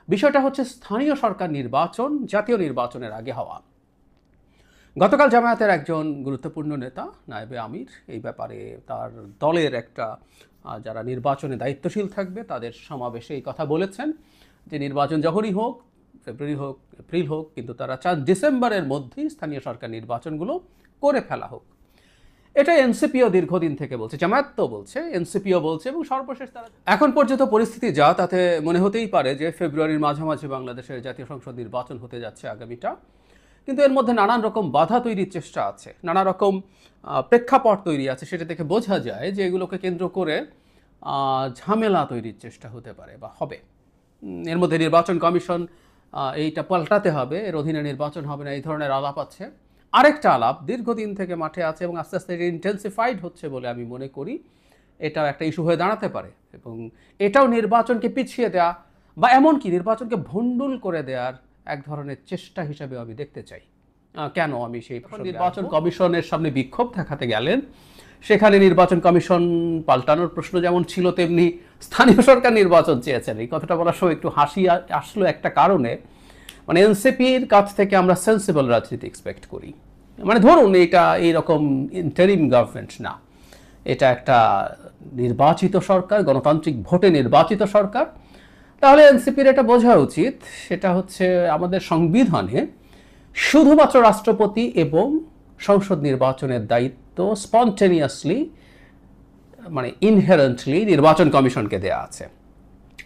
বিষয়টা হচ্ছে স্থানীয় সরকার নির্বাচন জাতীয় নির্বাচনের আগে হওয়া। গতকাল জামায়াতের একজন গুরুত্বপূর্ণ নেতা নায়েবে আমির এই ব্যাপারে তার দলের একটা যারা নির্বাচনে দায়িত্বশীল থাকবে তাদের সমাবেশে এই কথা বলেছেন যে নির্বাচন যখনই হোক, ফেব্রুয়ারি হোক, এপ্রিল হোক, কিন্তু তারা চান ডিসেম্বরের মধ্যেই স্থানীয় সরকার নির্বাচনগুলো করে ফেলা হোক। এটা এনসিপিও দীর্ঘদিন থেকে বলছে, জামায়াত তো বলছে, এনসিপিও বলছে, এবং সর্বশেষ তারা এখন পর্যন্ত পরিস্থিতি যা তাতে মনে হতেই পারে যে ফেব্রুয়ারির মাঝামাঝি বাংলাদেশের জাতীয় সংসদ নির্বাচন হতে যাচ্ছে আগামীটা। কিন্তু এর মধ্যে নানান রকম বাধা তৈরির চেষ্টা আছে, নানা রকম প্রেক্ষাপট তৈরি আছে, সেটা থেকে বোঝা যায় যে এগুলোকে কেন্দ্র করে ঝামেলা তৈরির চেষ্টা হতে পারে বা হবে। এর মধ্যে নির্বাচন কমিশন এইটা পাল্টাতে হবে, এর অধীনে নির্বাচন হবে না, এই ধরনের আলাপ আছে। আরেকটা আলাপ দীর্ঘদিন থেকে মাঠে আছে এবং আস্তে আস্তে ইন্টেন্সিফাইড হচ্ছে বলে আমি মনে করি, এটাও একটা ইস্যু হয়ে দাঁড়াতে পারে, এবং এটাও নির্বাচনকে পিছিয়ে দেওয়া বা এমনকি নির্বাচনকে ভণ্ডুল করে দেওয়ার এক ধরনের চেষ্টা হিসাবে আমি দেখতে চাই। কেন আমি সেই নির্বাচন কমিশনের সামনে বিক্ষোভ দেখাতে গেলেন, সেখানে নির্বাচন কমিশন পাল্টানোর প্রশ্ন যেমন ছিল, তেমনি স্থানীয় সরকার নির্বাচন চেয়েছেন। এই কথাটা বলার সময় একটু হাসি আসলো একটা কারণে, মানে এনসিপির কাছ থেকে আমরা সেন্সিবল রাজনীতি এক্সপেক্ট করি। মানে ধরুন এটা এইরকম ইন্টারিম গভর্নমেন্ট না, এটা একটা নির্বাচিত সরকার, গণতান্ত্রিক ভোটে নির্বাচিত সরকার। তাহলে এনসিপির এটা বোঝা উচিত, সেটা হচ্ছে আমাদের সংবিধানে শুধুমাত্র রাষ্ট্রপতি এবং সংসদ নির্বাচনের দায়িত্ব স্পন্টেনিয়াসলি, মানে ইনহেরেন্টলি নির্বাচন কমিশনকে দেয়া আছে।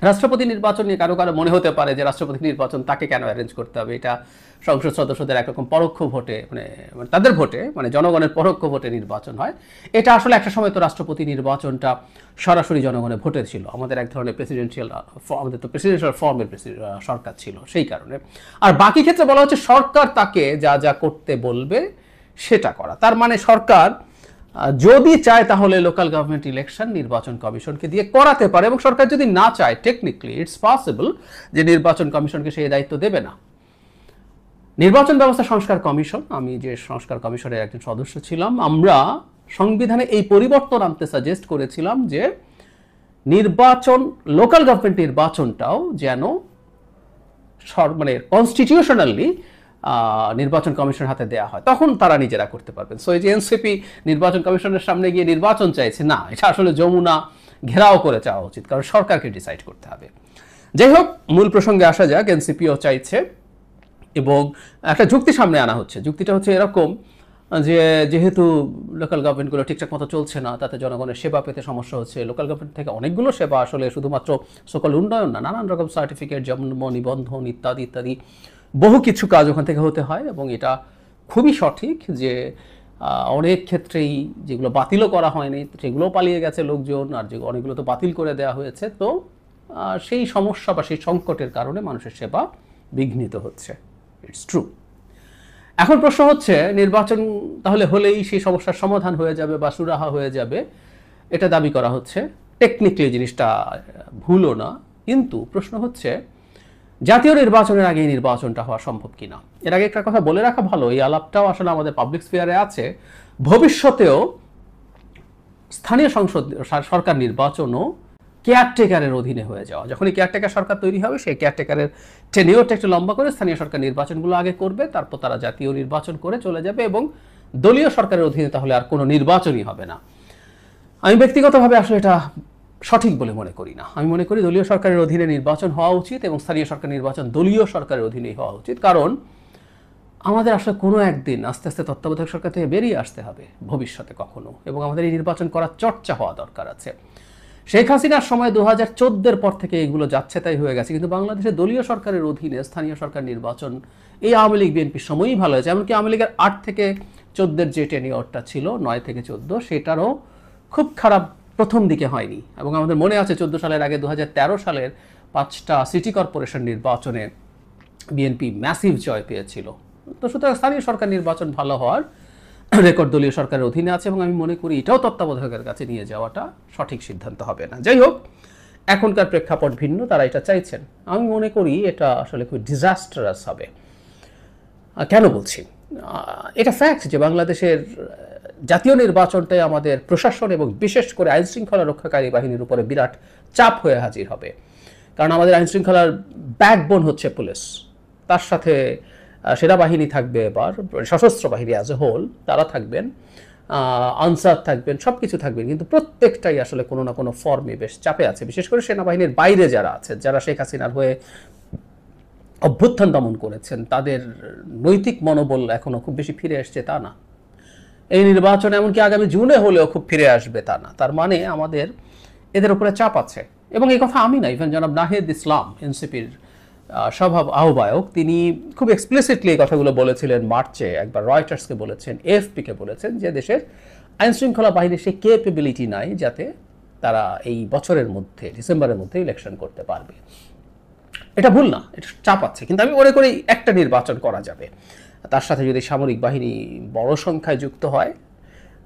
রাষ্ট্রপতি নির্বাচন নিয়ে কারো কারো মনে হতে পারে যে রাষ্ট্রপতি নির্বাচন তাকে কেন অ্যারেঞ্জ করতে হবে, এটা সংসদ সদস্যদের একরকম পরোক্ষ ভোটে, মানে তাদের ভোটে, মানে জনগণের পরোক্ষ ভোটে নির্বাচন হয়। এটা আসলে একটা সময় তো রাষ্ট্রপতি নির্বাচনটা সরাসরি জনগণের ভোটে ছিল, আমাদের এক ধরনের প্রেসিডেন্সিয়াল, আমাদের তো প্রেসিডেন্সিয়াল ফর্মের সরকার ছিল সেই কারণে। আর বাকি ক্ষেত্রে বলা হচ্ছে সরকার তাকে যা যা করতে বলবে সেটা করা। তার মানে সরকার যদি চায় তাহলে লোকাল গভর্নমেন্ট ইলেকশন নির্বাচন কমিশনকে দিয়ে করাতে পারে, এবং সরকার যদি না চায় টেকনিক্যালি ইটস পসিবল যে নির্বাচন কমিশনকে সেই দায়িত্ব দেবে না। নির্বাচন ব্যবস্থা সংস্কার কমিশন, আমি যে সংস্কার কমিশনের একজন সদস্য ছিলাম, আমরা সংবিধানে এই পরিবর্তন আনতে সাজেস্ট করেছিলাম যে নির্বাচন, লোকাল গভর্নমেন্ট নির্বাচনটাও যেন মানে কনস্টিটিউশনালি নির্বাচন কমিশনের হাতে দেওয়া হয়, তখন তারা নিজেরা করতে পারবেন। সো এই যে এনসিপি নির্বাচন কমিশনের সামনে গিয়ে নির্বাচন চাইছে, না, এটা আসলে যমুনা ঘেরাও করে চাওয়া উচিত, কারণ সরকারকে ডিসাইড করতে হবে। যাই হোক, মূল প্রসঙ্গে আসা যাক। এনসিপিও চাইছে এবং একটা যুক্তি সামনে আনা হচ্ছে। যুক্তিটা হচ্ছে এরকম যে যেহেতু লোকাল গভর্নমেন্টগুলো ঠিকঠাক মতো চলছে না, তাতে জনগণের সেবা পেতে সমস্যা হচ্ছে। লোকাল গভর্নমেন্ট থেকে অনেকগুলো সেবা আসলে শুধুমাত্র সকল উন্নয়ন না, নানান রকম সার্টিফিকেট, জন্ম নিবন্ধন ইত্যাদি ইত্যাদি বহু কিছু কাজ ওখান থেকে হতে হয়, এবং এটা খুবই সঠিক যে অনেক ক্ষেত্রেই যেগুলো বাতিলও করা হয়নি সেগুলোও পালিয়ে গেছে লোকজন, আর যে অনেকগুলো তো বাতিল করে দেওয়া হয়েছে। তো সেই সমস্যা বা সেই সংকটের কারণে মানুষের সেবা বিঘ্নিত হচ্ছে, ইটস ট্রু। এখন প্রশ্ন হচ্ছে নির্বাচন তাহলে হলেই সেই সমস্যার সমাধান হয়ে যাবে বা সুরাহা হয়ে যাবে, এটা দাবি করা হচ্ছে। টেকনিক্যালি জিনিসটা ভুলও না, কিন্তু প্রশ্ন হচ্ছে জাতীয় নির্বাচনের আগে নির্বাচনটা হওয়া সম্ভব কিনা। এর আগে একটা কথা বলে রাখা ভালো, এই আলাপটাও আসলে আমাদের পাবলিক স্ফিয়ারে আছে। ভবিষ্যতেও স্থানীয় সংসদ সরকার নির্বাচনও কেয়ারটেকারের অধীনে হয়ে যাওয়া, যখনই কেয়ারটেকার সরকার তৈরি হবে সেই কেয়ারটেকারের টেনিওরটা একটু লম্বা করে স্থানীয় সরকার নির্বাচনগুলো আগে করবে, তারপর তারা জাতীয় নির্বাচন করে চলে যাবে, এবং দলীয় সরকারের অধীনে তাহলে আর কোনো নির্বাচনই হবে না। আমি ব্যক্তিগতভাবে আসলে এটা সঠিক বলে মনে করি না। আমি মনে করি দলীয় সরকারের অধীনে নির্বাচন হওয়া উচিত, এবং স্থানীয় সরকার নির্বাচন দলীয় সরকারের অধীনেই হওয়া উচিত। কারণ আমাদের আসলে কোনো একদিন আস্তে আস্তে তত্ত্বাবধায়ক সরকার থেকে বেরিয়ে আসতে হবে ভবিষ্যতে কখনো, এবং আমাদের এই নির্বাচন করার চর্চা হওয়া দরকার আছে। শেখ হাসিনার সময় 2014-এর পর থেকে এগুলো যাচ্ছে তাই হয়ে গেছে, কিন্তু বাংলাদেশে দলীয় সরকারের অধীনে স্থানীয় সরকার নির্বাচন এই আওয়ামী লীগ বিএনপির সময়ই ভালো হয়েছে। এমনকি আওয়ামী লীগের 8 থেকে 14-এর যে টেনিওরটা ছিল, 9 থেকে 14, সেটারও খুব খারাপ প্রথম দিকে হয়নি। এবং আমাদের মনে আছে 14 সালের আগে 2013 সালের 5টা সিটি কর্পোরেশন নির্বাচনে বিএনপি ম্যাসিভ জয় পেয়েছিল। তো সুতরাং স্থানীয় সরকার নির্বাচন ভালো হওয়ার রেকর্ড দলীয় সরকারের অধীনে আছে, এবং আমি মনে করি এটাও তত্ত্বাবধায়কের কাছে নিয়ে যাওয়াটা সঠিক সিদ্ধান্ত হবে না। যাই হোক, এখনকার প্রেক্ষাপট ভিন্ন, তারা এটা চাইছেন। আমি মনে করি এটা আসলে খুব ডিজাস্টারাস হবে। কেন বলছি? এটা ফ্যাক্ট যে বাংলাদেশের জাতীয় নির্বাচনটাই আমাদের প্রশাসন এবং বিশেষ করে আইন শৃঙ্খলা রক্ষাকারী বাহিনীর উপরে বিরাট চাপ হয়ে হাজির হবে। কারণ আমাদের আইনশৃঙ্খলার ব্যাকবোন হচ্ছে পুলিশ, তার সাথে সেনাবাহিনী থাকবে, এবার সশস্ত্র বাহিনী অ্যাজ এ হোল তারা থাকবেন, আনসার থাকবেন, সব কিছু থাকবেন, কিন্তু প্রত্যেকটাই আসলে কোনো না কোনো ফর্মে বেশ চাপে আছে। বিশেষ করে সেনাবাহিনীর বাইরে যারা আছে, যারা শেখ হাসিনার হয়ে অভ্যুত্থান দমন করেছেন, তাদের নৈতিক মনোবল এখনও খুব বেশি ফিরে আসছে তা না। এই নির্বাচন এমনকি আগামী জুনে হলেও খুব ফিরে আসবে তা না। তার মানে আমাদের এদের উপরে চাপ আছে। এবং এই কথা আমি না, ইভেন জনাব নাহিদ ইসলাম এনসিপির সভা আহ্বায়ক, তিনি খুব এক্সপ্লিসিটলি এই কথাগুলো বলেছিলেন মার্চে, একবার রয়টার্সকে বলেছেন, এএফপিকে বলেছেন যে দেশের আইনশৃঙ্খলা বাহিনীর সেই কেপেবিলিটি নাই যাতে তারা এই বছরের মধ্যে, ডিসেম্বরের মধ্যে ইলেকশন করতে পারবে। এটা ভুল না, এটা চাপ আছে, কিন্তু আমি মনে করি একটা নির্বাচন করা যাবে। তার সাথে যদি সামরিক বাহিনী বড় সংখ্যায় যুক্ত হয়,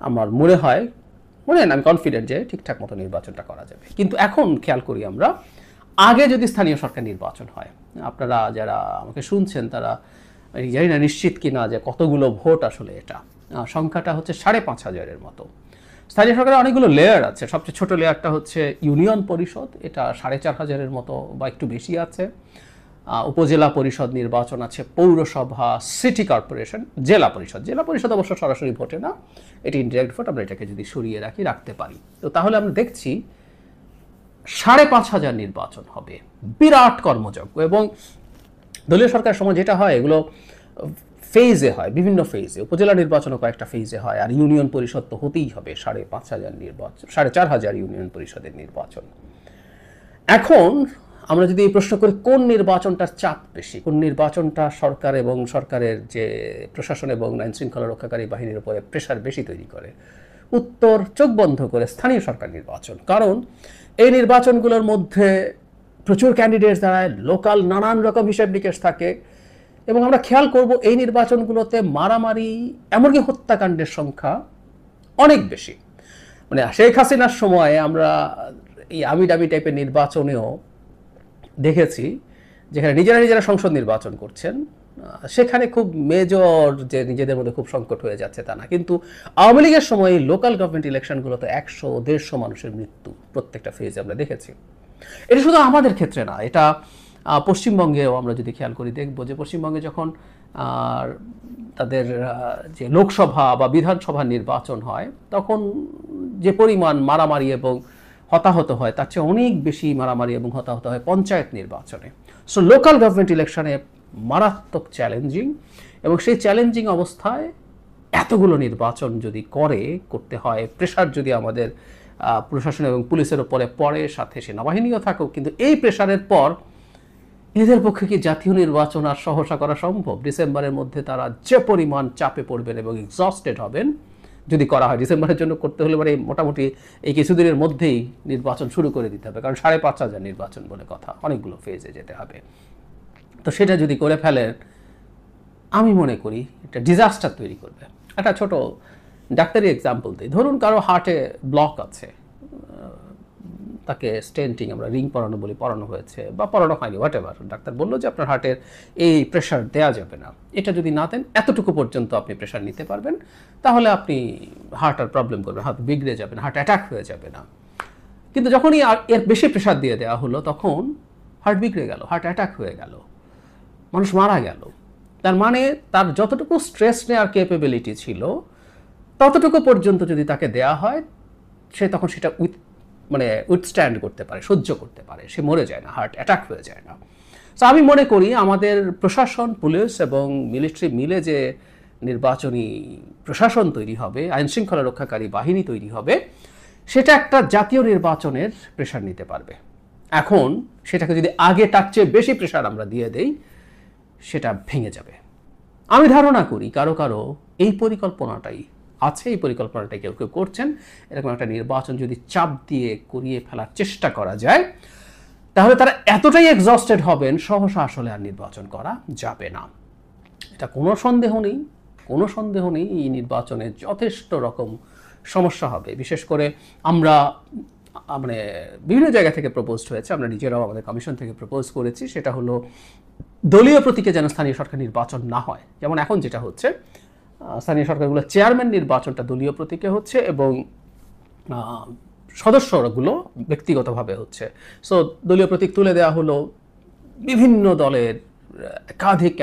আমার মনে হয় আমি কনফিডেন্ট যে ঠিকঠাক মতো নির্বাচনটা করা যাবে। কিন্তু এখন খেয়াল করি আমরা, আগে যদি স্থানীয় সরকার নির্বাচন হয়, আপনারা যারা আমাকে শুনছেন তারা জানি না নিশ্চিত কি না যে কতগুলো ভোট আসলে এটা, সংখ্যাটা হচ্ছে 5,500-এর মতো। স্থানীয় সরকারের অনেকগুলো লেয়ার আছে, সবচেয়ে ছোট লেয়ারটা হচ্ছে ইউনিয়ন পরিষদ, এটা 4,500-এর মতো বা একটু বেশি আছে। উপজেলা পরিষদ নির্বাচন আছে, পৌরসভা, সিটি কর্পোরেশন, জেলা পরিষদ অবশ্য সরাসরি ভোটে না, এটি ইনডিরেক্ট ভোট। আমরা এটাকে যদি সরিয়ে রাখতে পারি, তো তাহলে আমরা দেখছি 5,500 নির্বাচন হবে, বিরাট কর্মযজ্ঞ। এবং দলীয় সরকারের সময় যেটা হয়, এগুলো ফেজে হয়, বিভিন্ন ফেজে। উপজেলা নির্বাচনও কয়েকটা ফেজে হয়, আর ইউনিয়ন পরিষদ তো হতেই হবে 5,500 নির্বাচন, 4,500 ইউনিয়ন পরিষদের নির্বাচন। এখন আমরা যদি এই প্রশ্ন করি কোন নির্বাচনটার চাপ বেশি, কোন নির্বাচনটা সরকার এবং সরকারের যে প্রশাসন এবং আইন শৃঙ্খলা রক্ষাকারী বাহিনীর উপরে প্রেশার বেশি তৈরি করে, উত্তর চোখ বন্ধ করে স্থানীয় সরকার নির্বাচন। কারণ এই নির্বাচনগুলোর মধ্যে প্রচুর ক্যান্ডিডেটস দাঁড়ায়, লোকাল নানান রকম হিসাব নিকেশ থাকে, এবং আমরা খেয়াল করব এই নির্বাচনগুলোতে মারামারি এমনকি হত্যাকাণ্ডের সংখ্যা অনেক বেশি। মানে শেখ হাসিনার সময় আমরা এই আমিডামি টাইপের নির্বাচনেও দেখেছি, যেখানে নিজেরা সংসদ নির্বাচন করছেন, সেখানে খুব মেজর যে নিজেদের মধ্যে খুব সংকট হয়ে যাচ্ছে তা না। কিন্তু আওয়ামী লীগের সময় লোকাল গভর্নমেন্ট ইলেকশনগুলোতে 100-150 মানুষের মৃত্যু প্রত্যেকটা ফেজে আমরা দেখেছি। এটা শুধু আমাদের ক্ষেত্রে না, এটা পশ্চিমবঙ্গেও আমরা যদি খেয়াল করি দেখব যে পশ্চিমবঙ্গে যখন তাদের যে লোকসভা বা বিধানসভা নির্বাচন হয়, তখন যে পরিমাণ মারামারি এবং হতাহত হয় তার চেয়ে অনেক বেশি মারামারি এবং হতাহত হয় পঞ্চায়েত নির্বাচনে। সো লোকাল গভর্নমেন্ট ইলেকশনে মারাত্মক চ্যালেঞ্জিং, এবং সেই চ্যালেঞ্জিং অবস্থায় এতগুলো নির্বাচন যদি করতে হয়, প্রেশার যদি আমাদের প্রশাসন এবং পুলিশের উপরে পড়ে, সাথে সেনাবাহিনীও থাকুক, কিন্তু এই প্রেশারের পর এদের পক্ষে কি জাতীয় নির্বাচন আর সহসা করা সম্ভব? ডিসেম্বরের মধ্যে তারা যে পরিমাণ চাপে পড়বেন এবং এক্সস্টেড হবেন যদি করা হয়। ডিসেম্বরের জন্য করতে হলে মানে মোটামুটি এই কিছুদিনের মধ্যেই নির্বাচন শুরু করে দিতে হবে, কারণ 5,500 নির্বাচন বলে কথা, অনেকগুলো ফেজে যেতে হবে। তো সেটা যদি করে ফেলেন, আমি মনে করি এটা ডিজাস্টার তৈরি করবে। একটা ছোট ডাক্তারি এক্সাম্পল দিই। ধরুন কারো হার্টে ব্লক আছে, তাকে স্টেন্টিং, আমরা রিং পরানো বলি, পরানো হয়েছে বা পরানো হয়নি, হোয়াট এভার, ডাক্তার বললো যে আপনার হার্টের এই প্রেশার দেওয়া যাবে না, এটা যদি না দেন এতটুকু পর্যন্ত আপনি প্রেশার নিতে পারবেন, তাহলে আপনি হার্ট আর প্রবলেম করবে, হার্ট বিগড়ে যাবে না, হার্ট অ্যাটাক হয়ে যাবে না। কিন্তু যখনই এর বেশি প্রেশার দিয়ে দেওয়া হলো, তখন হার্ট বিগড়ে গেল, হার্ট অ্যাটাক হয়ে গেল, মানুষ মারা গেল। তার মানে তার যতটুকু স্ট্রেস নেওয়ার ক্যাপেবিলিটি ছিল ততটুকু পর্যন্ত যদি তাকে দেয়া হয়, সে তখন সেটা উইথস্ট্যান্ড করতে পারে, সহ্য করতে পারে, সে মরে যায় না, হার্ট অ্যাটাক হয়ে যায় না। তো আমি মনে করি আমাদের প্রশাসন, পুলিশ এবং মিলিটারি মিলে যে নির্বাচনী প্রশাসন তৈরি হবে, আইনশৃঙ্খলা রক্ষাকারী বাহিনী তৈরি হবে, সেটা একটা জাতীয় নির্বাচনের প্রেশার নিতে পারবে। এখন সেটাকে যদি আগে তার চেয়ে বেশি প্রেশার আমরা দিয়ে দেই, সেটা ভেঙে যাবে। আমি ধারণা করি কারো এই পরিকল্পনাটাই আছে, এই পরিকল্পনাটাই কেউ করছেন। এরকম একটা নির্বাচন যদি চাপ দিয়ে করিয়ে ফেলার চেষ্টা করা যায়, তাহলে তারা এতটাই এক্সস্টেড হবেন, সহসা আসলে আর নির্বাচন করা যাবে না। এটা কোনো সন্দেহ নেই এই নির্বাচনে যথেষ্ট রকম সমস্যা হবে। বিশেষ করে আমরা বিভিন্ন জায়গা থেকে প্রপোজড হয়েছে, আমরা নিজেরাও আমাদের কমিশন থেকে প্রপোজ করেছি, সেটা হলো দলীয় প্রতীকে যেন স্থানীয় সরকার নির্বাচন না হয়। যেমন এখন যেটা হচ্ছে, স্থানীয় সরকারগুলো চেয়ারম্যান নির্বাচনটা দলীয় প্রতীকে হচ্ছে, এবং সদস্যগুলো ব্যক্তিগতভাবে হচ্ছে। সো দলীয় প্রতীক তুলে দেওয়া হলো, বিভিন্ন দলের একাধিক